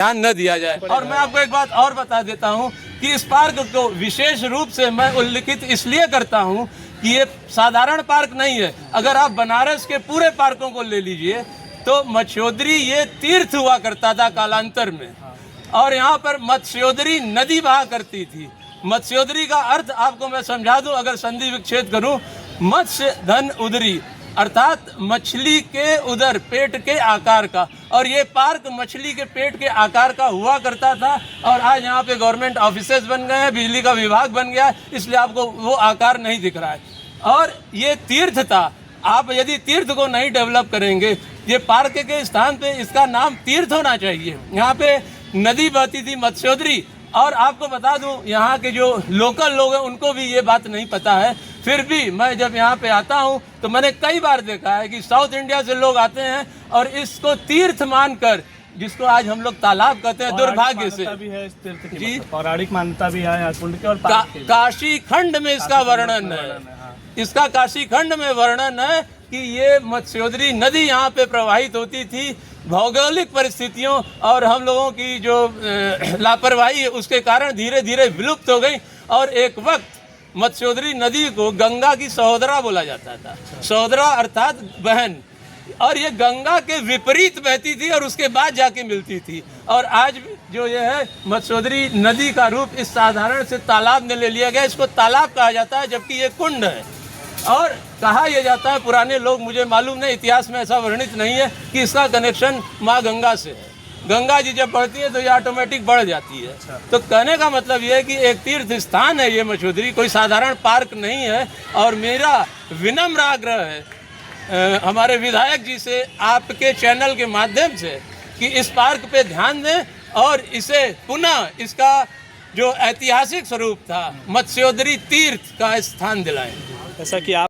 ध्यान न दिया जाए। और मैं आपको एक बात और बता देता हूं कि इस पार्क को विशेष रूप से मैं उल्लिखित इसलिए करता हूं कि ये साधारण पार्क नहीं है। अगर आप बनारस के पूरे पार्कों को ले लीजिए तो मत्स्योदरी ये तीर्थ हुआ करता था कालांतर में, और यहाँ पर मत्स्योदरी नदी बहा करती थी। मत्स्योदरी का अर्थ आपको मैं समझा दूं, अगर संधि विच्छेद करूं, मत्स्य धन उदरी अर्थात मछली के उदर पेट के आकार का, और ये पार्क मछली के पेट के आकार का हुआ करता था। और आज यहाँ पे गवर्नमेंट ऑफिसेज बन गए हैं, बिजली का विभाग बन गया है, इसलिए आपको वो आकार नहीं दिख रहा है। और ये तीर्थ था, आप यदि तीर्थ को नहीं डेवलप करेंगे, ये पार्क के स्थान पे इसका नाम तीर्थ होना चाहिए। यहाँ पे नदी बहती थी मत्स्योदरी, और आपको बता दूं यहाँ के जो लोकल लोग हैं उनको भी ये बात नहीं पता है। फिर भी मैं जब यहाँ पे आता हूँ तो मैंने कई बार देखा है कि साउथ इंडिया से लोग आते हैं और इसको तीर्थ मानकर, जिसको आज हम लोग तालाब कहते हैं, दुर्भाग्य से भी है इस तीर्थ की, जी पौराणिक मान्यता भी है कुंड के, और काशी खंड में इसका वर्णन है। इसका काशी खंड में वर्णन है कि ये मत्स्योदरी नदी यहाँ पे प्रवाहित होती थी। भौगोलिक परिस्थितियों और हम लोगों की जो लापरवाही है उसके कारण धीरे धीरे विलुप्त हो गई, और एक वक्त मत्स्योदरी नदी को गंगा की सहोदरा बोला जाता था। सहोदरा अर्थात बहन, और ये गंगा के विपरीत बहती थी और उसके बाद जाके मिलती थी। और आज जो ये है मत्स्योदरी नदी का रूप इस साधारण से तालाब में ले लिया गया। इसको तालाब कहा जाता है जबकि ये कुंड है। और कहा यह जाता है, पुराने लोग, मुझे मालूम नहीं, इतिहास में ऐसा वर्णित नहीं है कि इसका कनेक्शन माँ गंगा से है। गंगा जी जब बढ़ती है तो ये ऑटोमेटिक बढ़ जाती है। तो कहने का मतलब ये है कि एक तीर्थ स्थान है ये मत्स्योदरी, कोई साधारण पार्क नहीं है। और मेरा विनम्र आग्रह है हमारे विधायक जी से, आपके चैनल के माध्यम से, कि इस पार्क पे ध्यान दें और इसे पुनः इसका जो ऐतिहासिक स्वरूप था मत्स्योदरी तीर्थ का स्थान दिलाएं। जैसा कि आप